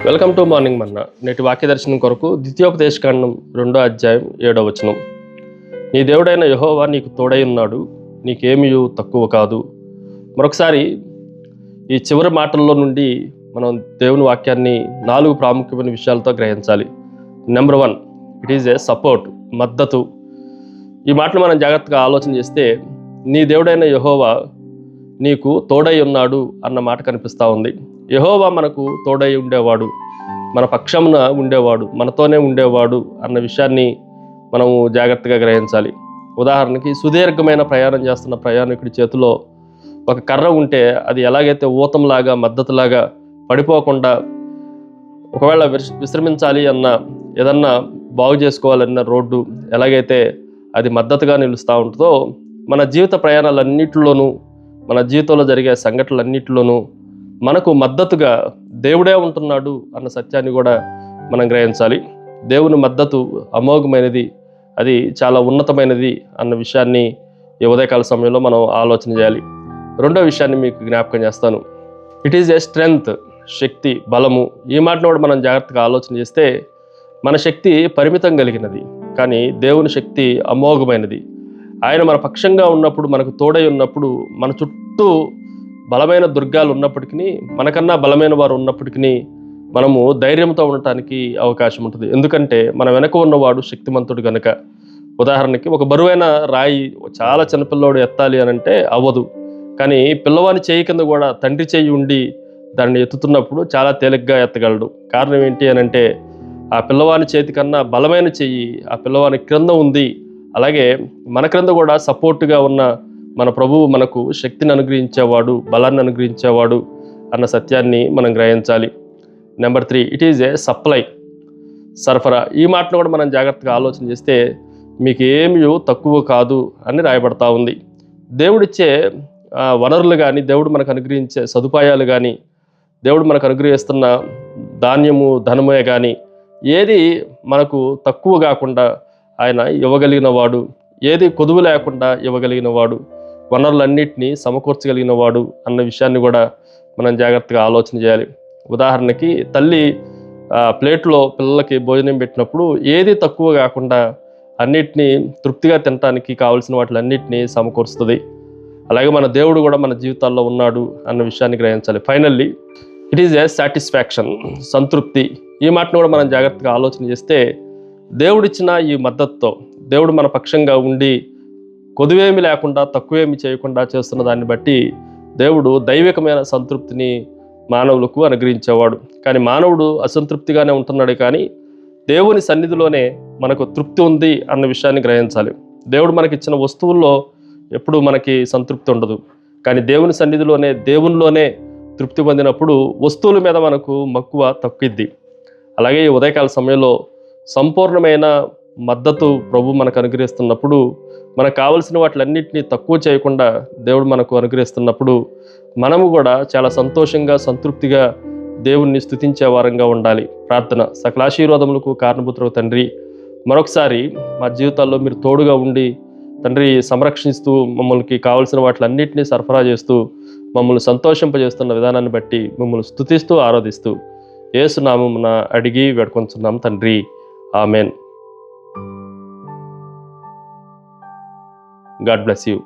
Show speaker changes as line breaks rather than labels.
Welcome to morning మన్నా. నేటి వాక్య దర్శనం కొరకు ద్వితీయోపదేశకాండం 2వ అధ్యాయం 7వ వచనం. నీ దేవుడైన యెహోవా నీకు తోడై ఉన్నాడు, నీకేమీ తక్కువ కాదు. మరొకసారి ఈ చివరి మాటల్లో నుండి మనం దేవుని వాక్యాన్ని 4 ప్రాముఖ్యమైన విషయాలతో గ్రహించాలి. Number 1, it is a support, మద్దతు. ఈ మాటలు మనం జాగ్రత్తగా ఆలోచన చేస్తే నీ దేవుడైన యెహోవా నీకు తోడై ఉన్నాడు అన్న మాట కనిపిస్తూ ఉంది. యెహోవా మనకు తోడై ఉండేవాడు, మన పక్షమున ఉండేవాడు, మనతోనే ఉండేవాడు అన్న విషయాన్ని మనము జాగ్రత్తగా గ్రహించాలి. ఉదాహరణకి సుదీర్ఘమైన ప్రయాణం చేస్తున్న ప్రయాణికుడి చేతిలో ఒక కర్ర ఉంటే అది ఎలాగైతే ఊతంలాగా మద్దతులాగా పడిపోకుండా, ఒకవేళ విశ్రమించాలి అన్న ఏదన్నా బాగు చేసుకోవాలన్న రోడ్డు ఎలాగైతే అది మద్దతుగా నిలుస్తూ ఉంటుందో, మన జీవిత ప్రయాణాలన్నింటిలోనూ, మన జీవితంలో జరిగే సంఘటనలన్నింటిలోనూ మనకు మద్దతుగా దేవుడే ఉంటున్నాడు అన్న సత్యాన్ని కూడా మనం గ్రహించాలి. దేవుని మద్దతు అమోఘమైనది, అది చాలా ఉన్నతమైనది అన్న విషయాన్ని ఈ ఉదయకాల సమయంలో మనం ఆలోచన చేయాలి. రెండో విషయాన్ని మీకు జ్ఞాపకం చేస్తాను. ఇట్ ఈజ్ ఏ స్ట్రెంగ్త్, శక్తి, బలము. ఈ మాటను కూడా మనం జాగ్రత్తగా ఆలోచన చేస్తే మన శక్తి పరిమితం కలిగినది, కానీ దేవుని శక్తి అమోఘమైనది. ఆయన మన పక్షంగా ఉన్నప్పుడు, మనకు తోడై ఉన్నప్పుడు, మన చుట్టూ బలమైన దుర్గాలు ఉన్నప్పటికీ, మనకన్నా బలమైన వారు ఉన్నప్పటికీ మనము ధైర్యంతో ఉండటానికి అవకాశం ఉంటుంది. ఎందుకంటే మన వెనక ఉన్నవాడు శక్తిమంతుడు కనుక. ఉదాహరణకి ఒక బరువైన రాయి చాలా చిన్నపిల్లోడు ఎత్తాలి అని అంటే అవ్వదు, కానీ పిల్లవాని చేయి కింద కూడా తండ్రి చేయి ఉండి దాన్ని ఎత్తుతున్నప్పుడు చాలా తేలిగ్గా ఎత్తగలడు. కారణం ఏంటి అని అంటే ఆ పిల్లవాని చేతి కన్నా బలమైన చెయ్యి ఆ పిల్లవాని క్రింద ఉంది. అలాగే మన క్రింద కూడా సపోర్టుగా ఉన్న మన ప్రభువు మనకు శక్తిని అనుగ్రహించేవాడు, బలాన్ని అనుగ్రహించేవాడు అన్న సత్యాన్ని మనం గ్రహించాలి. Number 3, it is a supply, సరఫరా. ఈ మాటను కూడా మనం జాగ్రత్తగా ఆలోచన చేస్తే మీకు ఏమీ తక్కువ కాదు అని రాయబడతా ఉంది. దేవుడిచ్చే వనరులు కానీ, దేవుడు మనకు అనుగ్రహించే సదుపాయాలు కానీ, దేవుడు మనకు అనుగ్రహిస్తున్న ధాన్యము, ధనమే కానీ ఏది మనకు తక్కువ కాకుండా ఆయన ఇవ్వగలిగిన వాడు, ఏది కొదువు లేకుండా ఇవ్వగలిగిన వాడు, వనరులన్నింటినీ సమకూర్చగలిగిన వాడు అన్న విషయాన్ని కూడా మనం జాగ్రత్తగా ఆలోచన చేయాలి. ఉదాహరణకి తల్లి ప్లేట్లో పిల్లలకి భోజనం పెట్టినప్పుడు ఏది తక్కువ కాకుండా అన్నిటినీ తృప్తిగా తినడానికి కావాల్సిన వాటిలన్నింటినీ సమకూరుస్తుంది. అలాగే మన దేవుడు కూడా మన జీవితాల్లో ఉన్నాడు అన్న విషయాన్ని గ్రహించాలి. Finally it is a satisfaction, సంతృప్తి. ఈ మాటను కూడా మనం జాగ్రత్తగా ఆలోచన చేస్తే దేవుడిచ్చిన ఈ మద్దతుతో, దేవుడు మన పక్షంగా ఉండి కొదువేమి లేకుండా తక్కువేమి చేయకుండా చేస్తున్న దాన్ని బట్టి దేవుడు దైవికమైన సంతృప్తిని మానవులకు అనుగ్రహించేవాడు. కానీ మానవుడు అసంతృప్తిగానే ఉంటున్నాడు, కానీ దేవుని సన్నిధిలోనే మనకు తృప్తి ఉంది అన్న విషయాన్ని గ్రహించాలి. దేవుడు మనకిచ్చిన వస్తువుల్లో ఎప్పుడు మనకి సంతృప్తి ఉండదు, కానీ దేవుని సన్నిధిలోనే, దేవునిలోనే తృప్తి పొందినప్పుడు వస్తువుల మీద మనకు మక్కువ తక్కువద్ది. అలాగే ఈ ఉదయకాల సమయంలో సంపూర్ణమైన మద్దతు ప్రభు మనకు అనుగ్రహిస్తున్నప్పుడు, మనకు కావలసిన వాటిలన్నింటినీ తక్కువ చేయకుండా దేవుడు మనకు అనుగ్రహిస్తున్నప్పుడు మనము కూడా చాలా సంతోషంగా, సంతృప్తిగా దేవుణ్ణి స్తుతించే వారంగా ఉండాలి. ప్రార్థన. సకలాశీర్వాదములకు కారణభూతుడు తండ్రి, మరొకసారి మా జీవితాల్లో మీరు తోడుగా ఉండి తండ్రి సంరక్షిస్తూ, మమ్మల్ని కావలసిన వాటిలన్నింటినీ సరఫరా చేస్తూ, మమ్మల్ని సంతోషింపజేస్తున్న విధానాన్ని బట్టి మిమ్మల్ని స్తుతిస్తూ ఆరాధిస్తూ యేసు నామమున అడిగి వేడుకొంచున్నాం తండ్రి. ఆమెన్. God bless you.